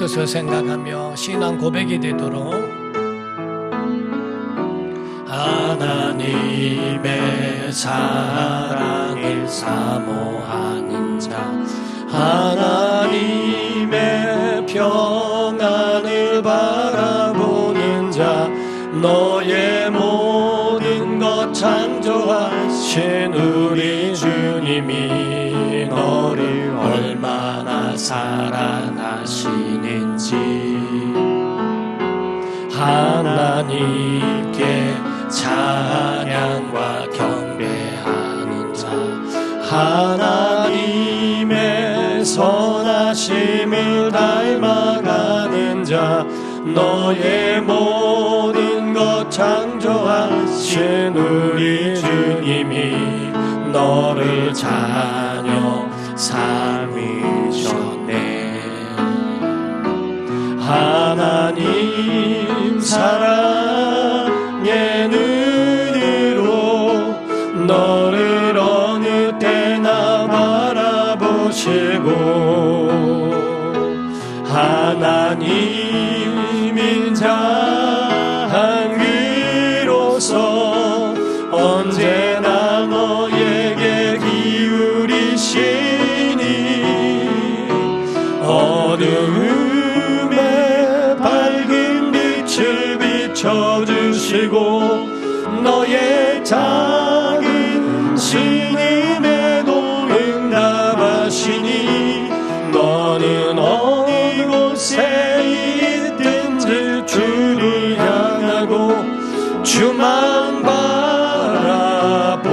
뜻을 생각하며 신앙 고백이 되도록 하나님의 사랑을 사모하는 자, 하나님의 평안을 바라보는 자, 너의 모든 것 창조하신 우리 주님이 너를 얼마나 사랑하시는지 하나님께 찬양과 경배하는 자, 하나님의 선하심을 닮아가는 자, 너의 모든 것 창조하신 우리 주님이 너를 자녀 삼으셨네. 하나님 사랑의 눈으로 너를 어느 때나 바라보시고 하나님인 자 한 귀로서 언제나 너에게 기울이시니 어두움에 밝은 빛을 비춰주시고 너의 작은 신음에도 응답하시니 너는 어느 곳에 있든지 주를 향하고 주만 바라볼지어다.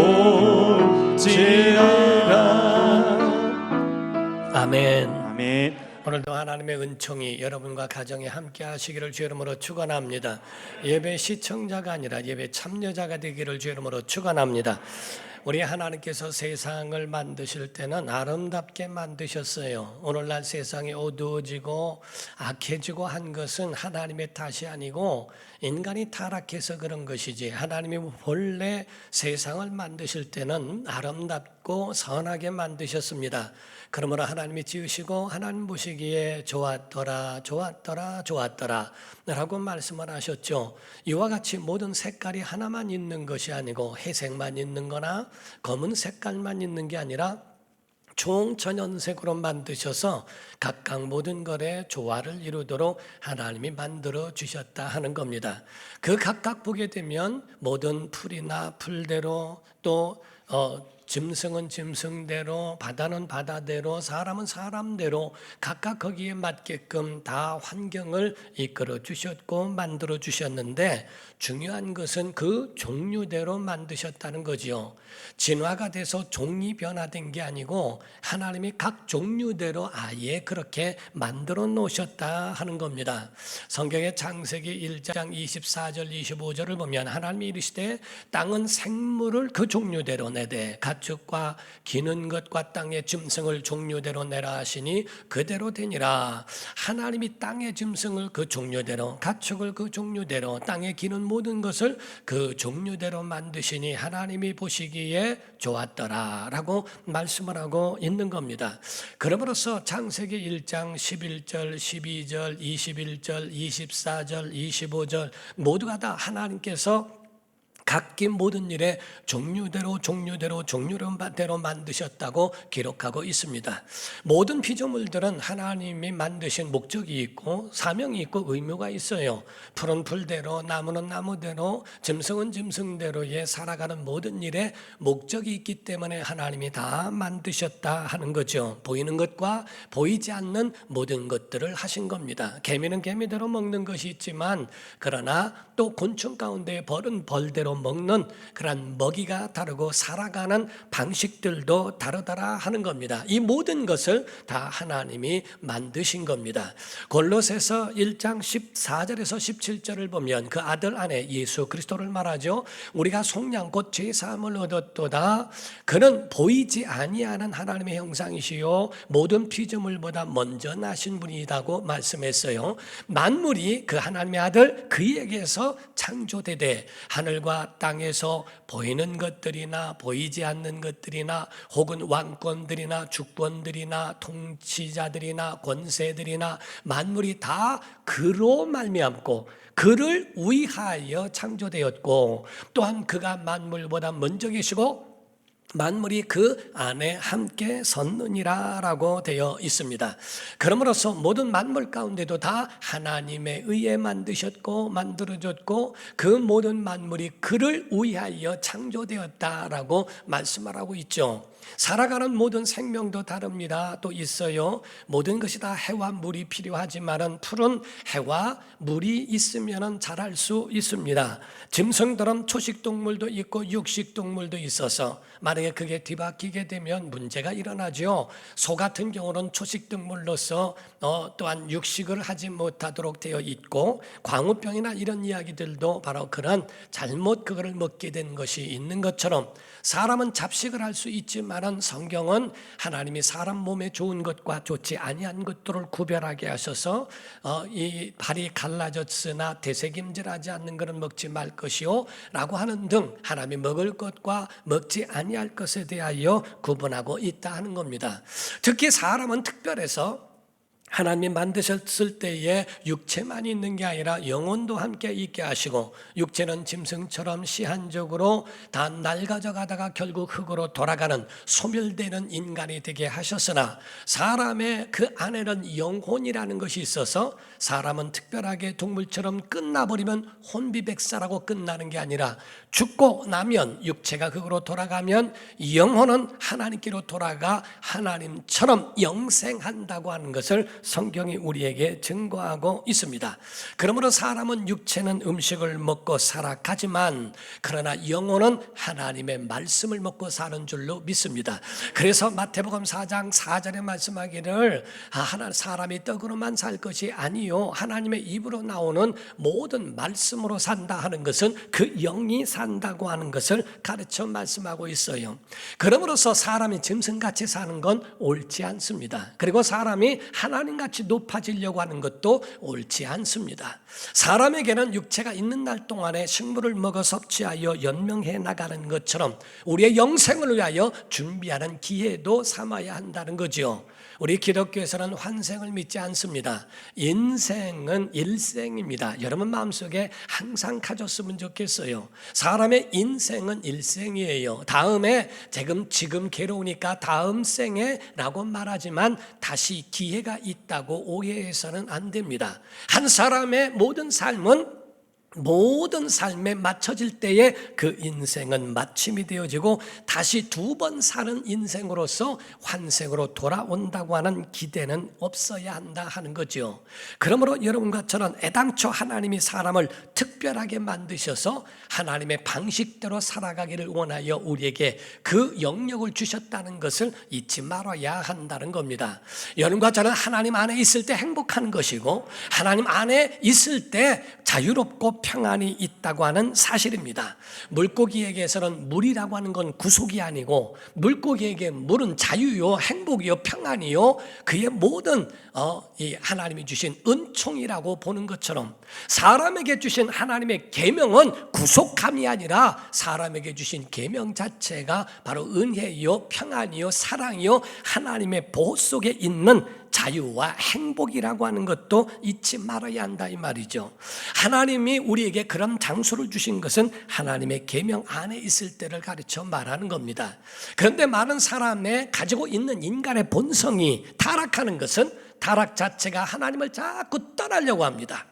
아멘. 아멘. 오늘도 하나님의 은총이 여러분과 가정에 함께 하시기를 주 이름으로 축원합니다. 예배 시청자가 아니라 예배 참여자가 되기를 주 이름으로 축원합니다. 우리 하나님께서 세상을 만드실 때는 아름답게 만드셨어요. 오늘날 세상이 어두워지고 악해지고 한 것은 하나님의 탓이 아니고 인간이 타락해서 그런 것이지, 하나님이 본래 세상을 만드실 때는 아름답고 선하게 만드셨습니다. 그러므로 하나님이 지으시고 하나님 보시기에 좋았더라 좋았더라 좋았더라 라고 말씀을 하셨죠. 이와 같이 모든 색깔이 하나만 있는 것이 아니고 회색만 있는 거나 검은 색깔만 있는 게 아니라 총천연색으로 만드셔서 각각 모든 것에 조화를 이루도록 하나님이 만들어 주셨다 하는 겁니다. 그 각각 보게 되면 모든 풀이나 풀대로 또 짐승은 짐승대로, 바다는 바다대로, 사람은 사람대로 각각 거기에 맞게끔 다 환경을 이끌어 주셨고 만들어 주셨는데, 중요한 것은 그 종류대로 만드셨다는 거지요. 진화가 돼서 종이 변화된 게 아니고 하나님이 각 종류대로 아예 그렇게 만들어 놓으셨다 하는 겁니다. 성경의 창세기 1장 24절 25절을 보면 하나님이 이르시되 땅은 생물을 그 종류대로 내되 가축과 기는 것과 땅의 짐승을 종류대로 내라 하시니 그대로 되니라. 하나님이 땅의 짐승을 그 종류대로, 가축을 그 종류대로, 땅에 기는 모든 것을 그 종류대로 만드시니 하나님이 보시기에 좋았더라 라고 말씀을 하고 있는 겁니다. 그러므로서 창세기 1장 11절 12절 21절 24절 25절 모두가 다 하나님께서 각기 모든 일에 종류대로 만드셨다고 기록하고 있습니다. 모든 피조물들은 하나님이 만드신 목적이 있고 사명이 있고 의무가 있어요. 풀은 풀대로, 나무는 나무대로, 짐승은 짐승대로의 살아가는 모든 일에 목적이 있기 때문에 하나님이 다 만드셨다 하는 거죠. 보이는 것과 보이지 않는 모든 것들을 하신 겁니다. 개미는 개미대로 먹는 것이 있지만, 그러나 또 곤충 가운데 벌은 벌대로 먹는 그런 먹이가 다르고 살아가는 방식들도 다르더라 하는 겁니다. 이 모든 것을 다 하나님이 만드신 겁니다. 골로새서 1장 14절에서 17절을 보면 그 아들 안에 예수 그리스도를 말하죠. 우리가 속량 곧 죄사함을 얻었도다. 그는 보이지 아니하는 하나님의 형상이시요 모든 피조물보다 먼저 나신 분이라고 말씀했어요. 만물이 그 하나님의 아들 그에게서 창조되되 하늘과 하늘과 땅에서 보이는 것들이나 보이지 않는 것들이나 혹은 왕권들이나 주권들이나 통치자들이나 권세들이나 만물이 다 그로 말미암고 그를 위하여 창조되었고 또한 그가 만물보다 먼저 계시고 만물이 그 안에 함께 섰느니라 라고 되어 있습니다. 그러므로서 모든 만물 가운데도 다 하나님에 의해 만드셨고 만들어졌고 그 모든 만물이 그를 위하여 창조되었다라고 말씀하고 있죠. 살아가는 모든 생명도 다릅니다. 또 있어요. 모든 것이 다 해와 물이 필요하지만은 풀은 해와 물이 있으면 자랄 수 있습니다. 짐승처럼 초식동물도 있고 육식동물도 있어서 만약에 그게 뒤바뀌게 되면 문제가 일어나죠. 소 같은 경우는 초식동물로서 또한 육식을 하지 못하도록 되어 있고 광우병이나 이런 이야기들도 바로 그런 잘못 그거를 먹게 된 것이 있는 것처럼 사람은 잡식을 할 수 있지만은 성경은 하나님이 사람 몸에 좋은 것과 좋지 아니한 것들을 구별하게 하셔서 이 발이 갈라졌으나 되새김질하지 않는 것은 먹지 말 것이요 라고 하는 등 하나님이 먹을 것과 먹지 아니할 것에 대하여 구분하고 있다 하는 겁니다. 특히 사람은 특별해서 하나님이 만드셨을 때에 육체만 있는 게 아니라 영혼도 함께 있게 하시고 육체는 짐승처럼 시한적으로 다 낡아져 가다가 결국 흙으로 돌아가는 소멸되는 인간이 되게 하셨으나 사람의 그 안에는 영혼이라는 것이 있어서 사람은 특별하게 동물처럼 끝나버리면 혼비백사라고 끝나는 게 아니라 죽고 나면 육체가 흙으로 돌아가면 영혼은 하나님께로 돌아가 하나님처럼 영생한다고 하는 것을 성경이 우리에게 증거하고 있습니다. 그러므로 사람은 육체는 음식을 먹고 살아가지만 그러나 영혼은 하나님의 말씀을 먹고 사는 줄로 믿습니다. 그래서 마태복음 4장 4절에 말씀하기를 사람이 떡으로만 살 것이 아니요 하나님의 입으로 나오는 모든 말씀으로 산다 하는 것은 그 영이 산다고 하는 것을 가르쳐 말씀하고 있어요. 그러므로서 사람이 짐승같이 사는 건 옳지 않습니다. 그리고 사람이 하나님같이 높아지려고 하는 것도 옳지 않습니다. 사람에게는 육체가 있는 날 동안에 식물을 먹어 섭취하여 연명해 나가는 것처럼 우리의 영생을 위하여 준비하는 기회도 삼아야 한다는 거죠. 우리 기독교에서는 환생을 믿지 않습니다. 인생은 일생입니다. 여러분 마음속에 항상 가졌으면 좋겠어요. 사람의 인생은 일생이에요. 다음에 지금 괴로우니까 다음 생에 라고 말하지만 다시 기회가 있다고 오해해서는 안 됩니다. 한 사람의 모든 삶에 맞춰질 때에 그 인생은 마침이 되어지고 다시 두 번 사는 인생으로서 환생으로 돌아온다고 하는 기대는 없어야 한다 하는 거죠. 그러므로 여러분과 저는 애당초 하나님이 사람을 특별하게 만드셔서 하나님의 방식대로 살아가기를 원하여 우리에게 그 영역을 주셨다는 것을 잊지 말아야 한다는 겁니다. 여러분과 저는 하나님 안에 있을 때 행복한 것이고 하나님 안에 있을 때 자유롭고 평안이 있다고 하는 사실입니다. 물고기에게서는 물이라고 하는 건 구속이 아니고 물고기에게 물은 자유요 행복이요 평안이요 그의 모든 이 하나님이 주신 은총이라고 보는 것처럼 사람에게 주신 하나님의 계명은 구속함이 아니라 사람에게 주신 계명 자체가 바로 은혜요 평안이요 사랑이요 하나님의 보호 속에 있는 자유와 행복이라고 하는 것도 잊지 말아야 한다 이 말이죠. 하나님이 우리에게 그런 장소를 주신 것은 하나님의 계명 안에 있을 때를 가르쳐 말하는 겁니다. 그런데 많은 사람의 가지고 있는 인간의 본성이 타락하는 것은 타락 자체가 하나님을 자꾸 떠나려고 합니다.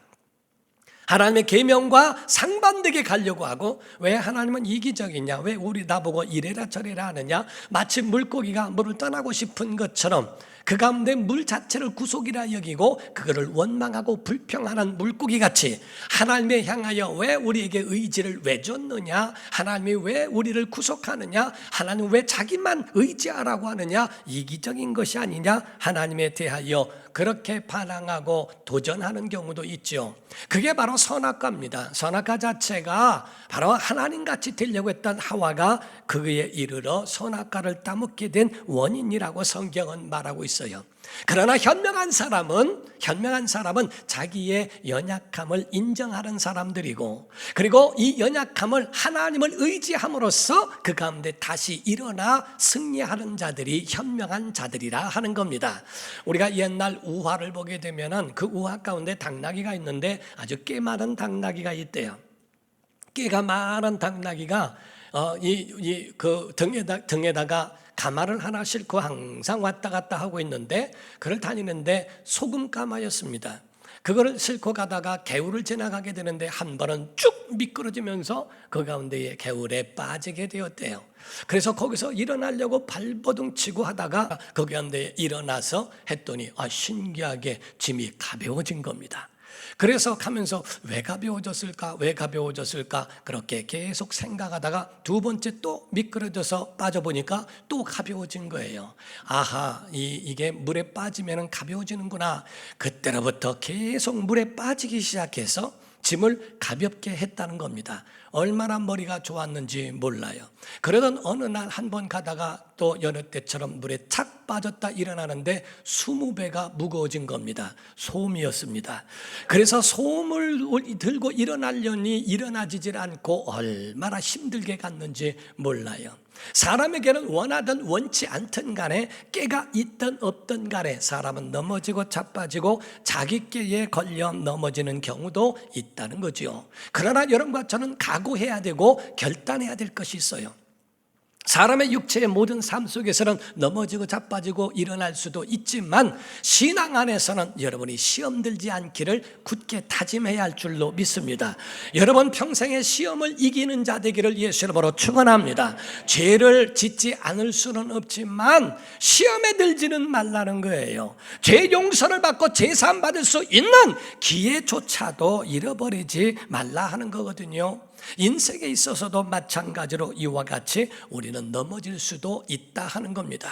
하나님의 계명과 상반되게 가려고 하고 왜 하나님은 이기적이냐, 왜 우리 나보고 이래라 저래라 하느냐, 마치 물고기가 물을 떠나고 싶은 것처럼 그 가운데 물 자체를 구속이라 여기고 그거를 원망하고 불평하는 물고기같이 하나님에 향하여 왜 우리에게 의지를 왜 줬느냐, 하나님이 왜 우리를 구속하느냐, 하나님 왜 자기만 의지하라고 하느냐, 이기적인 것이 아니냐, 하나님에 대하여 그렇게 반항하고 도전하는 경우도 있죠. 그게 바로 선악과입니다. 선악과 자체가 바로 하나님같이 되려고 했던 하와가 그에 이르러 선악과를 따먹게 된 원인이라고 성경은 말하고 있습니다. 있어요. 그러나 현명한 사람은 자기의 연약함을 인정하는 사람들이고, 그리고 이 연약함을 하나님을 의지함으로써 그 가운데 다시 일어나 승리하는 자들이 현명한 자들이라 하는 겁니다. 우리가 옛날 우화를 보게 되면은 그 우화 가운데 당나귀가 있는데 아주 꽤 많은 당나귀가 있대요. 깨가 많은 당나귀가 그 등에다가 가마를 하나 싣고 항상 왔다 갔다 하고 있는데, 그를 다니는데 소금 가마였습니다. 그거를 싣고 가다가 개울을 지나가게 되는데 한 번은 쭉 미끄러지면서 그 가운데에 개울에 빠지게 되었대요. 그래서 거기서 일어나려고 발버둥 치고 하다가 그 가운데에 일어나서 했더니 신기하게 짐이 가벼워진 겁니다. 그래서 가면서 왜 가벼워졌을까? 그렇게 계속 생각하다가 두 번째 또 미끄러져서 빠져보니까 또 가벼워진 거예요. 아하, 이게 물에 빠지면 가벼워지는구나. 그때로부터 계속 물에 빠지기 시작해서 짐을 가볍게 했다는 겁니다. 얼마나 머리가 좋았는지 몰라요. 그러던 어느 날 한 번 가다가 또 여느 때처럼 물에 착 빠졌다 일어나는데 20배가 무거워진 겁니다. 소음이었습니다. 그래서 소음을 들고 일어나려니 일어나지질 않고 얼마나 힘들게 갔는지 몰라요. 사람에게는 원하든 원치 않든 간에 깨가 있든 없든 간에 사람은 넘어지고 자빠지고 자기 깨에 걸려 넘어지는 경우도 있다는 거죠. 그러나 여러분과 저는 각오해야 되고 결단해야 될 것이 있어요. 사람의 육체의 모든 삶 속에서는 넘어지고 자빠지고 일어날 수도 있지만 신앙 안에서는 여러분이 시험 들지 않기를 굳게 다짐해야 할 줄로 믿습니다. 여러분 평생의 시험을 이기는 자 되기를 예수 이름으로 축원합니다. 죄를 짓지 않을 수는 없지만 시험에 들지는 말라는 거예요. 죄 용서를 받고 제사함 받을 수 있는 기회조차도 잃어버리지 말라 하는 거거든요. 인생에 있어서도 마찬가지로 이와 같이 우리는 넘어질 수도 있다 하는 겁니다.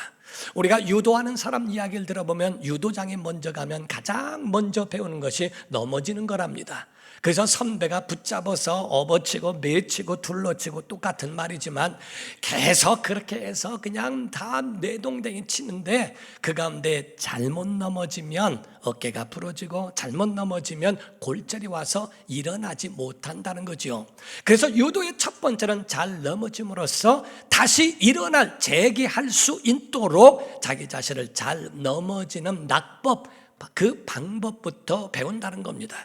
우리가 유도하는 사람 이야기를 들어보면 유도장에 먼저 가면 가장 먼저 배우는 것이 넘어지는 거랍니다. 그래서 선배가 붙잡아서 업어치고 매치고 둘러치고 똑같은 말이지만 계속 그렇게 해서 그냥 다 내동댕이 치는데 그 가운데 잘못 넘어지면 어깨가 부러지고 잘못 넘어지면 골절이 와서 일어나지 못한다는 거죠. 그래서 유도의 첫 번째는 잘 넘어짐으로써 다시 일어날 재기할 수 있도록 자기 자신을 잘 넘어지는 낙법, 그 방법부터 배운다는 겁니다.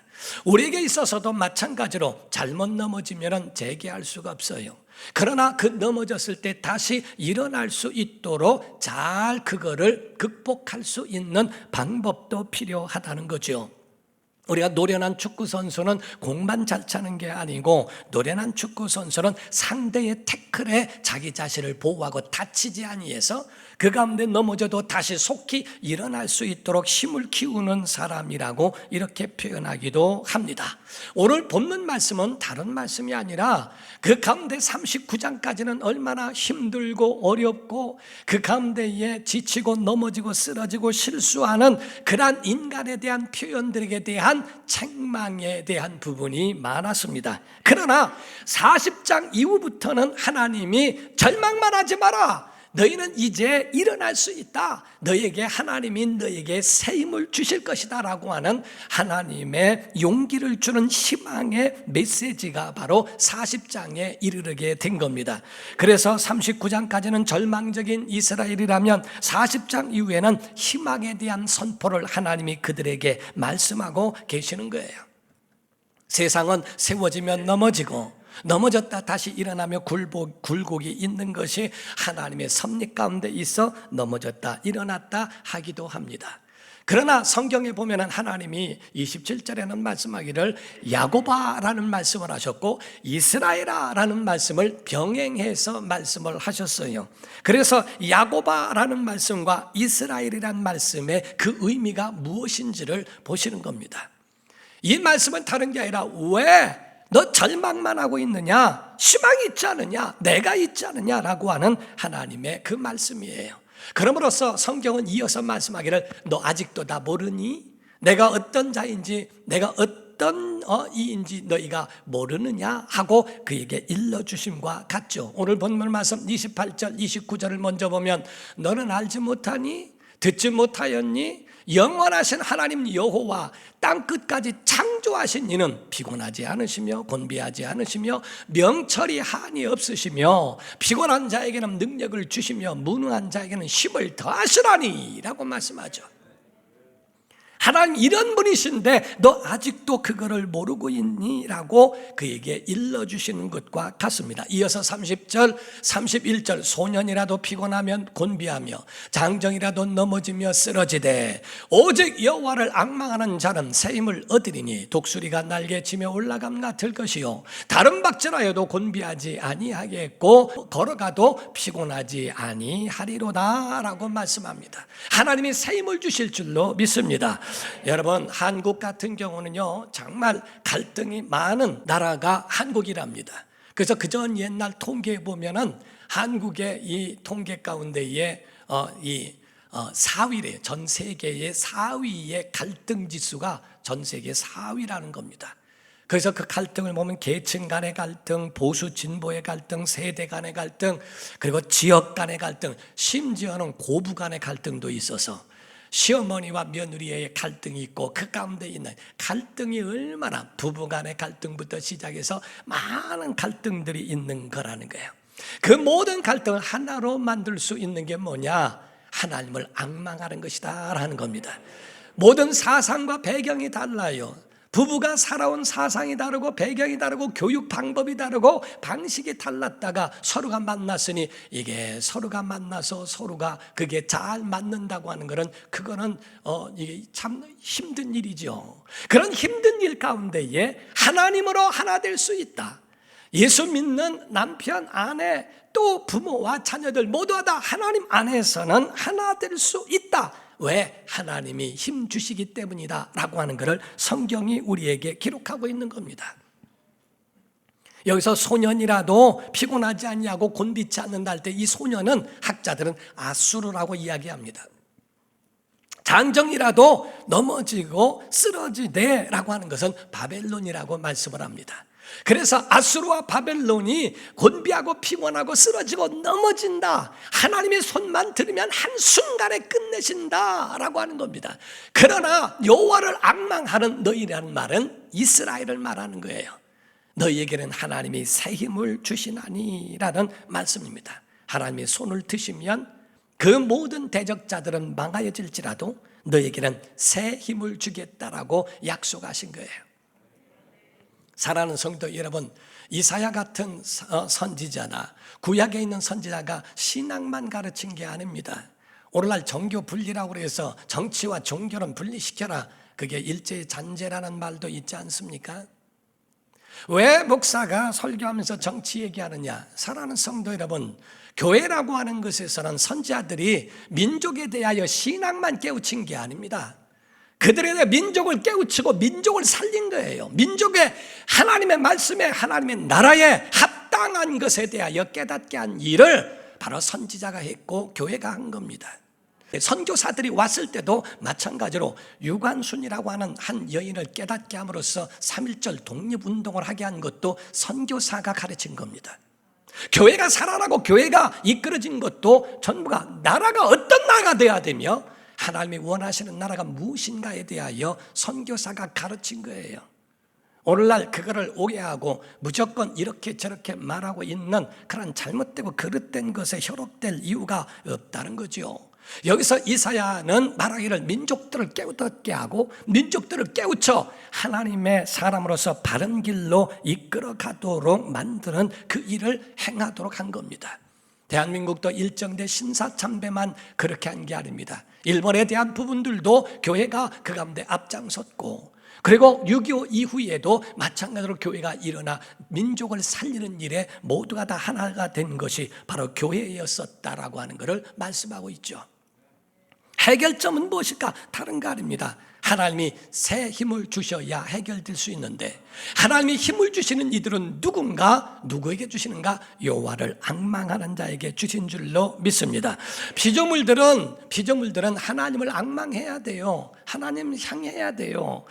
우리에게 있어서도 마찬가지로 잘못 넘어지면 재기할 수가 없어요. 그러나 그 넘어졌을 때 다시 일어날 수 있도록 잘 그거를 극복할 수 있는 방법도 필요하다는 거죠. 우리가 노련한 축구 선수는 공만 잘 차는 게 아니고 노련한 축구 선수는 상대의 태클에 자기 자신을 보호하고 다치지 아니해서 그 가운데 넘어져도 다시 속히 일어날 수 있도록 힘을 키우는 사람이라고 이렇게 표현하기도 합니다. 오늘 본문 말씀은 다른 말씀이 아니라 그 가운데 39장까지는 얼마나 힘들고 어렵고 그 가운데에 지치고 넘어지고 쓰러지고 실수하는 그러한 인간에 대한 표현들에 대한 책망에 대한 부분이 많았습니다. 그러나 40장 이후부터는 하나님이 절망만 하지 마라, 너희는 이제 일어날 수 있다, 너에게 하나님이 너에게 새 힘을 주실 것이다 라고 하는 하나님의 용기를 주는 희망의 메시지가 바로 40장에 이르게 된 겁니다. 그래서 39장까지는 절망적인 이스라엘이라면 40장 이후에는 희망에 대한 선포를 하나님이 그들에게 말씀하고 계시는 거예요. 세상은 세워지면 넘어지고 넘어졌다 다시 일어나며 굴곡이 있는 것이 하나님의 섭리 가운데 있어 넘어졌다 일어났다 하기도 합니다. 그러나 성경에 보면 하나님이 27절에는 말씀하기를 야곱아라는 말씀을 하셨고 이스라엘아라는 말씀을 병행해서 말씀을 하셨어요. 그래서 야곱아라는 말씀과 이스라엘이라는 말씀의 그 의미가 무엇인지를 보시는 겁니다. 이 말씀은 다른 게 아니라 왜 너 절망만 하고 있느냐, 희망이 있지 않느냐, 내가 있지 않느냐라고 하는 하나님의 그 말씀이에요. 그러므로써 성경은 이어서 말씀하기를 너 아직도 나 모르니? 내가 어떤 자인지, 내가 어떤 이인지 너희가 모르느냐 하고 그에게 일러주심과 같죠. 오늘 본문 말씀 28절 29절을 먼저 보면 너는 알지 못하니? 듣지 못하였니? 영원하신 하나님 여호와 땅 끝까지 창조하신 이는 피곤하지 않으시며 곤비하지 않으시며 명철이 한이 없으시며 피곤한 자에게는 능력을 주시며 무능한 자에게는 힘을 더하시라니 라고 말씀하죠. 하나님 이런 분이신데 너 아직도 그거를 모르고 있니? 라고 그에게 일러주시는 것과 같습니다. 이어서 30절 31절 소년이라도 피곤하면 곤비하며 장정이라도 넘어지며 쓰러지되 오직 여호와를 앙망하는 자는 새 힘을 얻으리니 독수리가 날개치며 올라감과 들 것이요 다른 박질하여도 곤비하지 아니하겠고 걸어가도 피곤하지 아니하리로다 라고 말씀합니다. 하나님이 새 힘을 주실 줄로 믿습니다. 여러분 한국 같은 경우는요 정말 갈등이 많은 나라가 한국이랍니다. 그래서 그전 옛날 통계에 보면은 한국의 이 통계 가운데에 4위래. 전 세계의 4위의 갈등 지수가 전 세계 4위라는 겁니다. 그래서 그 갈등을 보면 계층 간의 갈등, 보수 진보의 갈등, 세대 간의 갈등, 그리고 지역 간의 갈등, 심지어는 고부 간의 갈등도 있어서 시어머니와 며느리의 갈등이 있고 그 가운데 있는 갈등이 얼마나 부부 간의 갈등부터 시작해서 많은 갈등들이 있는 거라는 거예요. 그 모든 갈등을 하나로 만들 수 있는 게 뭐냐? 하나님을 앙망하는 것이다 라는 겁니다. 모든 사상과 배경이 달라요. 부부가 살아온 사상이 다르고 배경이 다르고 교육 방법이 다르고 방식이 달랐다가 서로가 만났으니 이게 서로가 만나서 서로가 그게 잘 맞는다고 하는 것은 그거는 이게 참 힘든 일이죠. 그런 힘든 일 가운데에 하나님으로 하나 될 수 있다. 예수 믿는 남편, 아내, 또 부모와 자녀들 모두가 다 하나님 안에서는 하나 될 수 있다. 왜? 하나님이 힘 주시기 때문이다 라고 하는 것을 성경이 우리에게 기록하고 있는 겁니다. 여기서 소년이라도 피곤하지 않냐고 곤비치 않는다 할 때 이 소년은 학자들은 아수르라고 이야기합니다. 장정이라도 넘어지고 쓰러지되 라고 하는 것은 바벨론이라고 말씀을 합니다. 그래서 아수르와 바벨론이 곤비하고 피곤하고 쓰러지고 넘어진다. 하나님의 손만 들으면 한순간에 끝내신다 라고 하는 겁니다. 그러나 여호와를 앙망하는 너희라는 말은 이스라엘을 말하는 거예요. 너희에게는 하나님이 새 힘을 주시나니 라는 말씀입니다. 하나님의 손을 드시면 그 모든 대적자들은 망하여질지라도 너희에게는 새 힘을 주겠다라고 약속하신 거예요. 사랑하는 성도 여러분, 이사야 같은 선지자나 구약에 있는 선지자가 신앙만 가르친 게 아닙니다. 오늘날 종교 분리라고 해서 정치와 종교는 분리시켜라, 그게 일제잔재라는 말도 있지 않습니까? 왜 목사가 설교하면서 정치 얘기하느냐? 사랑하는 성도 여러분, 교회라고 하는 것에서는 선지자들이 민족에 대하여 신앙만 깨우친 게 아닙니다. 그들에 대해 민족을 깨우치고 민족을 살린 거예요. 민족의 하나님의 말씀에 하나님의 나라에 합당한 것에 대하여 깨닫게 한 일을 바로 선지자가 했고 교회가 한 겁니다. 선교사들이 왔을 때도 마찬가지로 유관순이라고 하는 한 여인을 깨닫게 함으로써 3.1절 독립운동을 하게 한 것도 선교사가 가르친 겁니다. 교회가 살아나고 교회가 이끌어진 것도 전부가 나라가 어떤 나라가 돼야 되며 하나님이 원하시는 나라가 무엇인가에 대하여 선교사가 가르친 거예요. 오늘날 그거를 오해하고 무조건 이렇게 저렇게 말하고 있는 그런 잘못되고 그릇된 것에 현혹될 이유가 없다는 거죠. 여기서 이사야는 말하기를 민족들을 깨우게 하고 민족들을 깨우쳐 하나님의 사람으로서 바른 길로 이끌어 가도록 만드는 그 일을 행하도록 한 겁니다. 대한민국도 일정대 신사참배만 그렇게 한 게 아닙니다. 일본에 대한 부분들도 교회가 그 가운데 앞장섰고, 그리고 6.25 이후에도 마찬가지로 교회가 일어나 민족을 살리는 일에 모두가 다 하나가 된 것이 바로 교회였었다라고 하는 것을 말씀하고 있죠. 해결점은 무엇일까? 다른 거 아닙니다. 하나님이 새 힘을 주셔야 해결될 수 있는데, 하나님이 힘을 주시는 이들은 누구에게 주시는가? 여호와를 앙망하는 자에게 주신 줄로 믿습니다. 피조물들은 하나님을 앙망해야 돼요. 하나님을 향해야 돼요.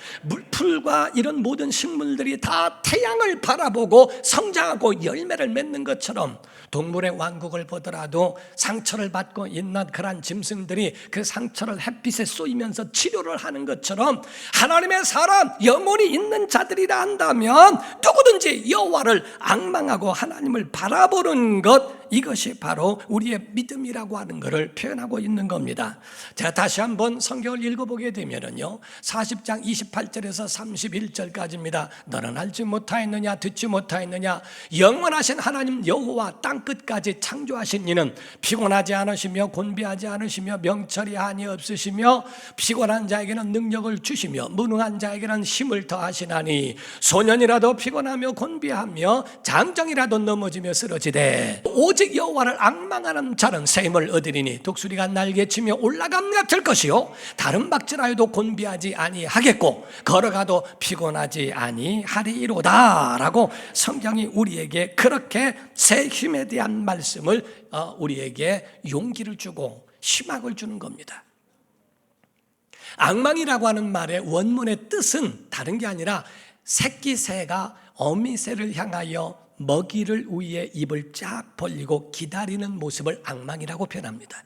풀과 이런 모든 식물들이 다 태양을 바라보고 성장하고 열매를 맺는 것처럼, 동물의 왕국을 보더라도 상처를 받고 있는 그러한 짐승들이 그 상처를 햇빛에 쏘이면서 치료를 하는 것처럼, 하나님의 사람, 영혼이 있는 자들이라 한다면 누구든지 여호와를 앙망하고 하나님을 바라보는 것, 이것이 바로 우리의 믿음이라고 하는 것을 표현하고 있는 겁니다. 제가 다시 한번 성경을 읽어보게 되면요, 40장 28절에서 31절까지입니다. 너는 알지 못하였느냐, 듣지 못하였느냐, 영원하신 하나님 여호와 땅끝까지 창조하신 이는 피곤하지 않으시며 곤비하지 않으시며 명철이 한이 없으시며 피곤한 자에게는 능력을 주시며 무능한 자에게는 힘을 더하시나니, 소년이라도 피곤하며 곤비하며 장정이라도 넘어지며 쓰러지되 오직 여호와를 앙망하는 자는 새 힘을 얻으리니 독수리가 날개치며 올라감 같을 것이요 다른 박질하여도 곤비하지 아니하겠고 걸어가도 피곤하지 아니하리로다 라고 성경이 우리에게 그렇게 새 힘에 대한 말씀을 우리에게 용기를 주고 희망을 주는 겁니다. 앙망이라고 하는 말의 원문의 뜻은 다른 게 아니라 새끼 새가 어미 새를 향하여 먹이를 위해 입을 쫙 벌리고 기다리는 모습을 앙망이라고 표현합니다.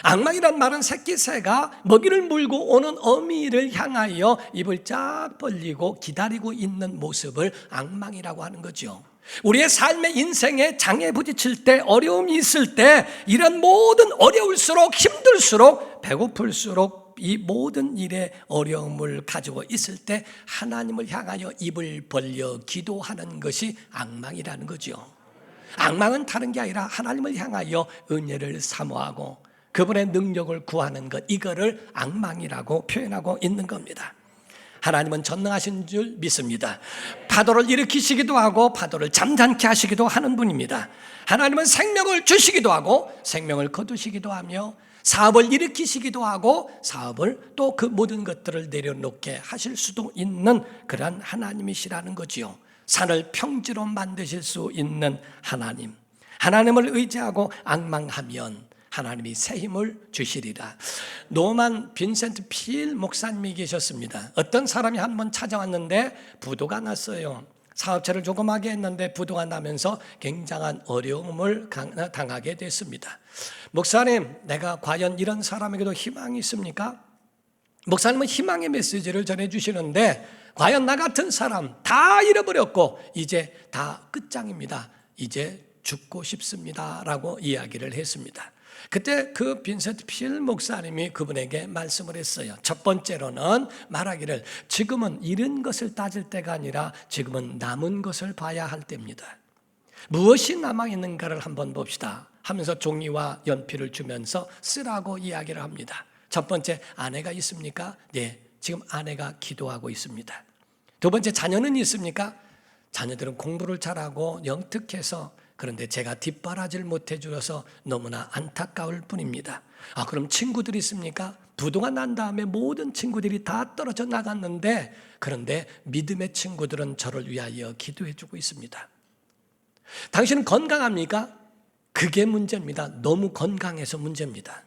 앙망이란 말은 새끼 새가 먹이를 물고 오는 어미를 향하여 입을 쫙 벌리고 기다리고 있는 모습을 앙망이라고 하는 거죠. 우리의 삶의 인생에 장애 부딪힐 때, 어려움이 있을 때, 이런 모든 어려울수록 힘들수록 배고플수록 이 모든 일에 어려움을 가지고 있을 때 하나님을 향하여 입을 벌려 기도하는 것이 앙망이라는 거죠. 앙망은 다른 게 아니라 하나님을 향하여 은혜를 사모하고 그분의 능력을 구하는 것, 이거를 앙망이라고 표현하고 있는 겁니다. 하나님은 전능하신 줄 믿습니다. 파도를 일으키시기도 하고 파도를 잠잠케 하시기도 하는 분입니다. 하나님은 생명을 주시기도 하고 생명을 거두시기도 하며 사업을 일으키시기도 하고 사업을 또 그 모든 것들을 내려놓게 하실 수도 있는 그런 하나님이시라는 거지요. 산을 평지로 만드실 수 있는 하나님, 하나님을 의지하고 앙망하면 하나님이 새 힘을 주시리라. 노만 빈센트 필 목사님이 계셨습니다. 어떤 사람이 한번 찾아왔는데 부도가 났어요. 사업체를 조그맣게 했는데 부도가 나면서 굉장한 어려움을 당하게 됐습니다. 목사님, 내가 과연 이런 사람에게도 희망이 있습니까? 목사님은 희망의 메시지를 전해주시는데, 과연 나 같은 사람 다 잃어버렸고 이제 다 끝장입니다. 이제 죽고 싶습니다 라고 이야기를 했습니다. 그때 그 빈센트 필 목사님이 그분에게 말씀을 했어요. 첫 번째로는 말하기를, 지금은 잃은 것을 따질 때가 아니라 지금은 남은 것을 봐야 할 때입니다. 무엇이 남아있는가를 한번 봅시다 하면서 종이와 연필을 주면서 쓰라고 이야기를 합니다. 첫 번째, 아내가 있습니까? 네, 지금 아내가 기도하고 있습니다. 두 번째, 자녀는 있습니까? 자녀들은 공부를 잘하고 영특해서, 그런데 제가 뒷바라지를 못해 주어서 너무나 안타까울 뿐입니다. 그럼 친구들이 있습니까? 부도가 난 다음에 모든 친구들이 다 떨어져 나갔는데, 그런데 믿음의 친구들은 저를 위하여 기도해 주고 있습니다. 당신은 건강합니까? 그게 문제입니다. 너무 건강해서 문제입니다.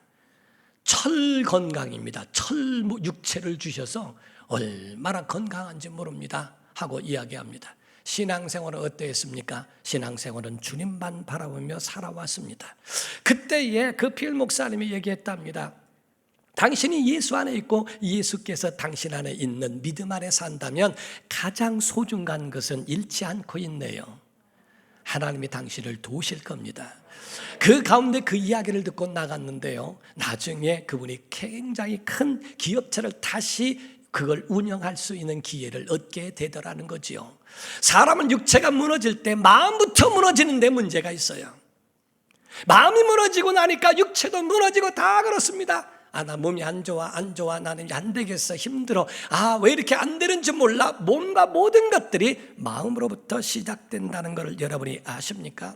철 건강입니다. 철 육체를 주셔서 얼마나 건강한지 모릅니다 하고 이야기합니다. 신앙생활은 어떠했습니까? 신앙생활은 주님만 바라보며 살아왔습니다. 그때에 그 필 목사님이 얘기했답니다. 당신이 예수 안에 있고 예수께서 당신 안에 있는 믿음 안에 산다면 가장 소중한 것은 잃지 않고 있네요. 하나님이 당신을 도우실 겁니다. 그 가운데 그 이야기를 듣고 나갔는데요, 나중에 그분이 굉장히 큰 기업체를 다시 그걸 운영할 수 있는 기회를 얻게 되더라는 거지요. 사람은 육체가 무너질 때 마음부터 무너지는데 문제가 있어요. 마음이 무너지고 나니까 육체도 무너지고 다 그렇습니다. 나 몸이 안 좋아 나는 안 되겠어, 힘들어, 왜 이렇게 안 되는지 몰라. 몸과 모든 것들이 마음으로부터 시작된다는 것을 여러분이 아십니까?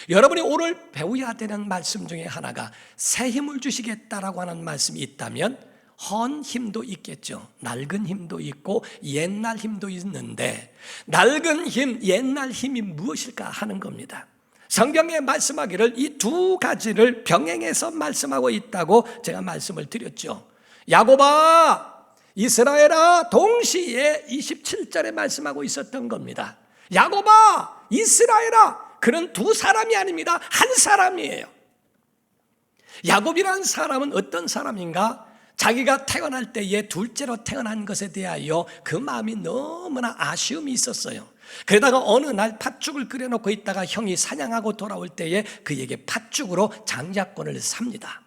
여러분이 오늘 배워야 되는 말씀 중에 하나가 새 힘을 주시겠다라고 하는 말씀이 있다면 헌 힘도 있겠죠. 낡은 힘도 있고 옛날 힘도 있는데, 낡은 힘, 옛날 힘이 무엇일까 하는 겁니다. 성경에 말씀하기를 이 두 가지를 병행해서 말씀하고 있다고 제가 말씀을 드렸죠. 야곱아, 이스라엘아, 동시에 27절에 말씀하고 있었던 겁니다. 야곱아, 이스라엘아, 그런 두 사람이 아닙니다. 한 사람이에요. 야곱이라는 사람은 어떤 사람인가? 자기가 태어날 때에 둘째로 태어난 것에 대하여 그 마음이 너무나 아쉬움이 있었어요. 그러다가 어느 날 팥죽을 끓여놓고 있다가 형이 사냥하고 돌아올 때에 그에게 팥죽으로 장자권을 삽니다.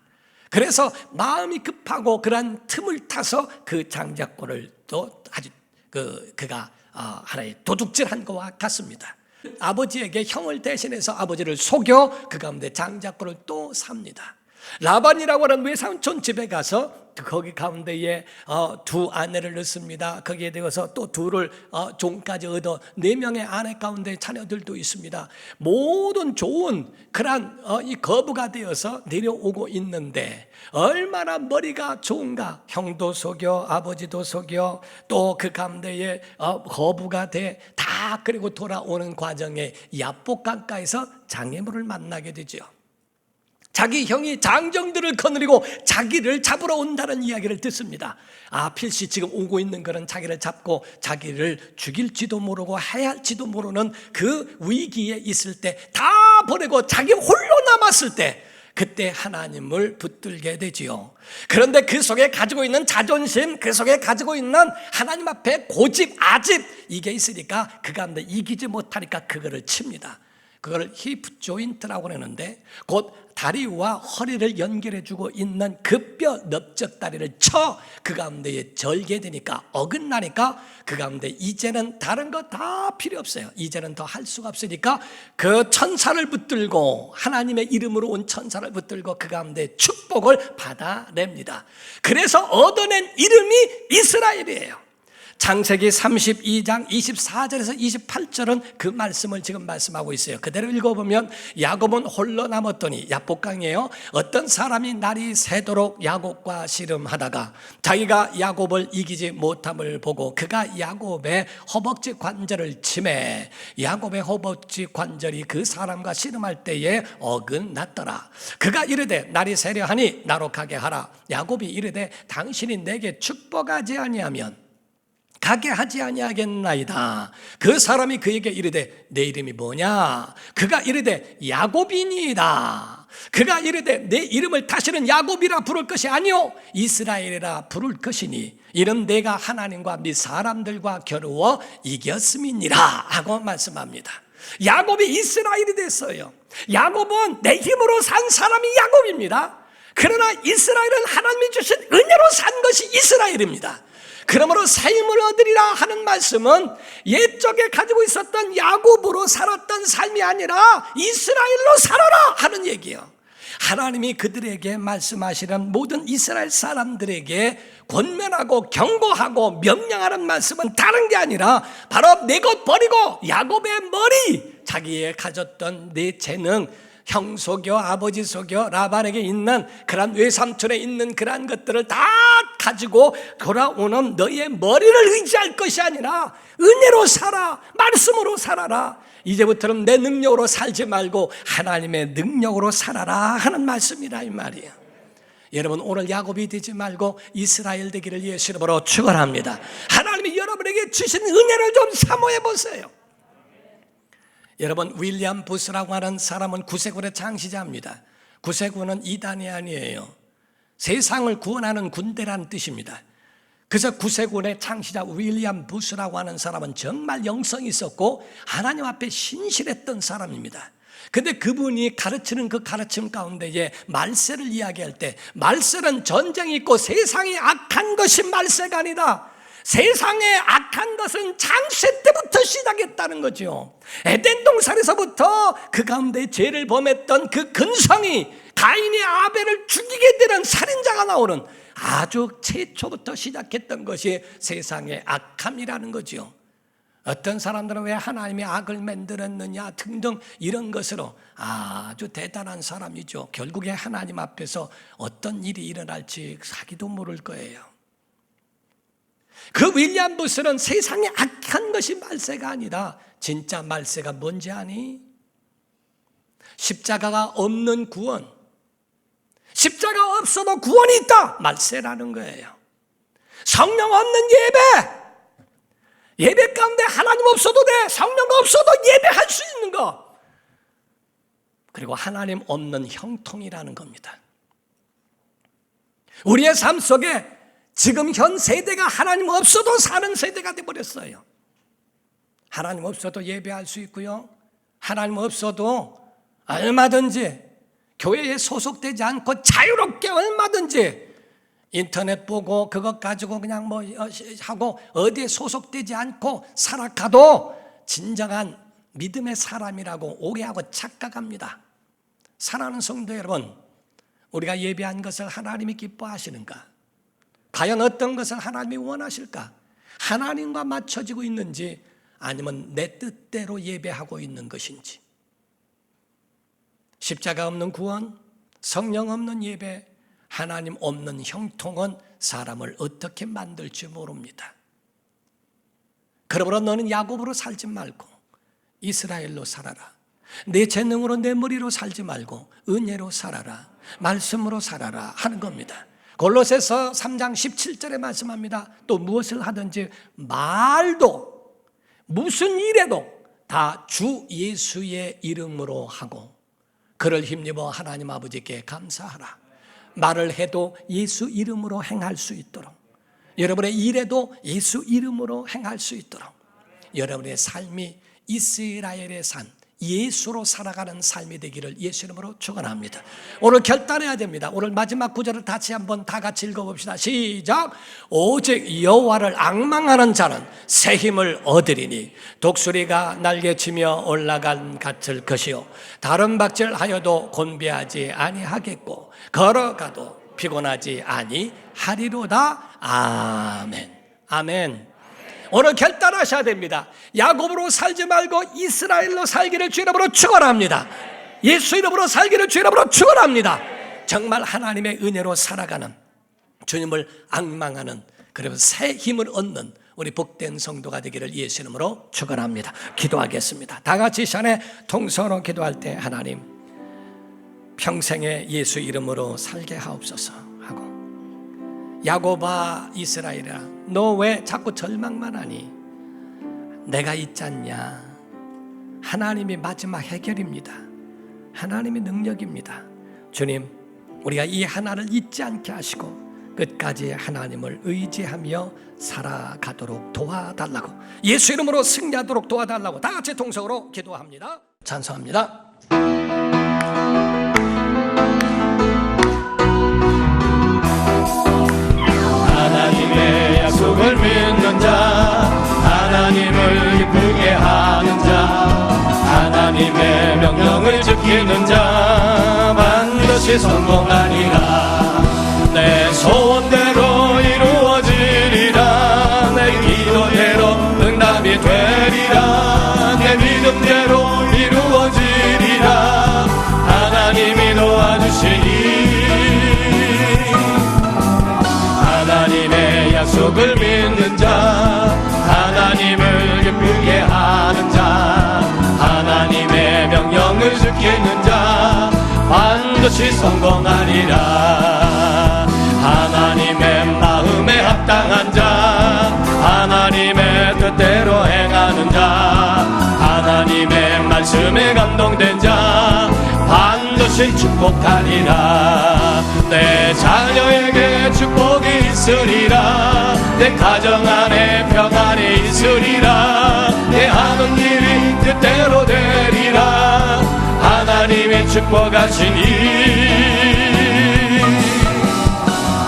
그래서 마음이 급하고 그러한 틈을 타서 그 장자권을 또 아주 그가 하나의 도둑질한 것과 같습니다. 아버지에게 형을 대신해서 아버지를 속여 그 가운데 장자권을 또 삽니다. 라반이라고 하는 외삼촌 집에 가서 거기 가운데에 두 아내를 넣습니다. 거기에 대해서 또 둘을 종까지 얻어 4명의 아내 가운데 자녀들도 있습니다. 모든 좋은 그러한 이 거부가 되어서 내려오고 있는데 얼마나 머리가 좋은가. 형도 속여 아버지도 속여 또 그 가운데에 거부가 돼 다 그리고 돌아오는 과정에 야복강가에서 장애물을 만나게 되죠. 자기 형이 장정들을 거느리고 자기를 잡으러 온다는 이야기를 듣습니다. 필시 지금 오고 있는 것은 자기를 잡고 자기를 죽일지도 모르고 해야 할지도 모르는 그 위기에 있을 때 다 버리고 자기 홀로 남았을 때 그때 하나님을 붙들게 되지요. 그런데 그 속에 가지고 있는 자존심, 그 속에 가지고 있는 하나님 앞에 고집, 아집 이게 있으니까 그 가운데 이기지 못하니까 그거를 칩니다. 그걸 힙 조인트라고 하는데 곧 다리와 허리를 연결해주고 있는 그 뼈 넓적다리를 쳐 그 가운데에 절게 되니까 어긋나니까 그 가운데 이제는 다른 거 다 필요 없어요. 이제는 더 할 수가 없으니까 그 천사를 붙들고 하나님의 이름으로 온 천사를 붙들고 그 가운데 축복을 받아냅니다. 그래서 얻어낸 이름이 이스라엘이에요. 창세기 32장 24절에서 28절은 그 말씀을 지금 말씀하고 있어요. 그대로 읽어보면 야곱은 홀로 남았더니 야복강이에요. 어떤 사람이 날이 새도록 야곱과 씨름하다가 자기가 야곱을 이기지 못함을 보고 그가 야곱의 허벅지 관절을 치매 야곱의 허벅지 관절이 그 사람과 씨름할 때에 어긋났더라. 그가 이르되 날이 새려하니 나로 가게 하라. 야곱이 이르되 당신이 내게 축복하지 아니하면 가게 하지 아니하겠나이다. 그 사람이 그에게 이르되 내 이름이 뭐냐? 그가 이르되 야곱이니이다. 그가 이르되 내 이름을 다시는 야곱이라 부를 것이 아니요 이스라엘이라 부를 것이니 이는 내가 하나님과 및 사람들과 겨루어 이겼음이니라 하고 말씀합니다. 야곱이 이스라엘이 됐어요. 야곱은 내 힘으로 산 사람이 야곱입니다. 그러나 이스라엘은 하나님이 주신 은혜로 산 것이 이스라엘입니다. 그러므로 새 힘을 얻으리라 하는 말씀은 옛적에 가지고 있었던 야곱으로 살았던 삶이 아니라 이스라엘로 살아라 하는 얘기예요. 하나님이 그들에게 말씀하시는 모든 이스라엘 사람들에게 권면하고 경고하고 명령하는 말씀은 다른 게 아니라 바로 내 것 버리고 야곱의 머리, 자기의 가졌던 내 재능, 형 속여 아버지 속여 라반에게 있는 그런 외삼촌에 있는 그러한 것들을 다 가지고 돌아오는 너의 머리를 의지할 것이 아니라 은혜로 살아, 말씀으로 살아라. 이제부터는 내 능력으로 살지 말고 하나님의 능력으로 살아라 하는 말씀이라 이 말이에요. 여러분 오늘 야곱이 되지 말고 이스라엘 되기를 예수 이름으로 축원합니다. 하나님이 여러분에게 주신 은혜를 좀 사모해 보세요. 여러분 윌리엄 부스라고 하는 사람은 구세군의 창시자입니다. 구세군은 이단이 아니에요. 세상을 구원하는 군대라는 뜻입니다. 그래서 구세군의 창시자 윌리엄 부스라고 하는 사람은 정말 영성이 있었고 하나님 앞에 신실했던 사람입니다. 근데 그분이 가르치는 그 가르침 가운데에 말세를 이야기할 때 말세는 전쟁이 있고 세상이 악한 것이 말세가 아니다. 세상에 악한 것은 창세 때부터 시작했다는 거죠. 에덴 동산에서부터 그 가운데 죄를 범했던 그 근성이 가인이 아벨을 죽이게 되는 살인자가 나오는 아주 최초부터 시작했던 것이 세상의 악함이라는 거죠. 어떤 사람들은 왜 하나님이 악을 만들었느냐 등등 이런 것으로 아주 대단한 사람이죠. 결국에 하나님 앞에서 어떤 일이 일어날지 자기도 모를 거예요. 그 윌리엄 부스는 세상에 악한 것이 말세가 아니라 진짜 말세가 뭔지 아니? 십자가가 없는 구원, 십자가 없어도 구원이 있다, 말세라는 거예요. 성령 없는 예배 가운데 하나님 없어도 돼, 성령 없어도 예배할 수 있는 거, 그리고 하나님 없는 형통이라는 겁니다. 우리의 삶 속에 지금 현 세대가 하나님 없어도 사는 세대가 되어버렸어요. 하나님 없어도 예배할 수 있고요, 하나님 없어도 얼마든지 교회에 소속되지 않고 자유롭게 얼마든지 인터넷 보고 그것 가지고 그냥 뭐 하고 어디에 소속되지 않고 살아가도 진정한 믿음의 사람이라고 오해하고 착각합니다. 사랑하는 성도 여러분, 우리가 예배한 것을 하나님이 기뻐하시는가? 과연 어떤 것을 하나님이 원하실까? 하나님과 맞춰지고 있는지 아니면 내 뜻대로 예배하고 있는 것인지. 십자가 없는 구원, 성령 없는 예배, 하나님 없는 형통은 사람을 어떻게 만들지 모릅니다. 그러므로 너는 야곱으로 살지 말고 이스라엘로 살아라. 내 재능으로 내 머리로 살지 말고 은혜로 살아라, 말씀으로 살아라 하는 겁니다. 골로새서 3장 17절에 말씀합니다. 또 무엇을 하든지 말도 무슨 일에도 다 주 예수의 이름으로 하고 그를 힘입어 하나님 아버지께 감사하라. 말을 해도 예수 이름으로 행할 수 있도록, 여러분의 일에도 예수 이름으로 행할 수 있도록, 여러분의 삶이 이스라엘의 산 예수로 살아가는 삶이 되기를 예수 이름으로 축원합니다. 오늘 결단해야 됩니다. 오늘 마지막 구절을 다시 한번 다 같이 읽어봅시다. 시작. 오직 여호와를 앙망하는 자는 새 힘을 얻으리니 독수리가 날개치며 올라간 같을 것이요 다른 박질하여도 곤비하지 아니하겠고 걸어가도 피곤하지 아니하리로다. 아멘. 아멘. 오늘 결단하셔야 됩니다. 야곱으로 살지 말고 이스라엘로 살기를 주 이름으로 축원합니다. 예수 이름으로 살기를 주 이름으로 축원합니다. 정말 하나님의 은혜로 살아가는, 주님을 앙망하는, 그리고 새 힘을 얻는 우리 복된 성도가 되기를 예수 이름으로 축원합니다. 기도하겠습니다. 다 같이 이 시간에 통성으로 기도할 때 하나님 평생에 예수 이름으로 살게 하옵소서 하고, 야곱아 이스라엘아 너 왜 자꾸 절망만 하니? 내가 있잖냐. 하나님이 마지막 해결입니다. 하나님이 능력입니다. 주님, 우리가 이 하나를 잊지 않게 하시고 끝까지 하나님을 의지하며 살아가도록 도와달라고, 예수 이름으로 승리하도록 도와달라고 다 같이 통성으로 기도합니다. 찬송합니다. 하나님의 약속을 믿는 자, 하나님을 기쁘게 하는 자, 하나님의 명령을 지키는 자 반드시 성공하리라. 내 소원대로 이루어지리라. 내 기도대로 응답이 되리라. 내 믿음대로 이루어지리라. 하나님이 도와주시니 하나님의 약속을 믿는 자, 하나님을 기쁘게 하는 자, 하나님의 명령을 지키는 자 반드시 성공하리라. 하나님의 마음에 합당한 자, 하나님의 뜻대로 행하는 자, 하나님의 말씀에 감동된 자 반드시 축복하리라. 내 자녀에게 축복이 있으리라. 내 가정 안에 평안이 있으리라. 내 하는 일이 뜻대로 되리라. 하나님이 축복하시니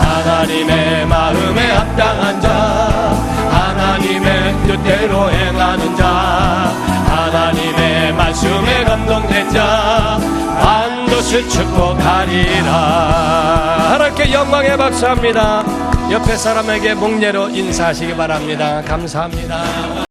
하나님의 마음에 합당한 자, 하나님의 뜻대로 행하는 자, 하나님의 말씀에 감동된 자 반드시 축복하리라. 하나님께 영광의 박수합니다. 옆에 사람에게 목례로 인사하시기 바랍니다. 감사합니다.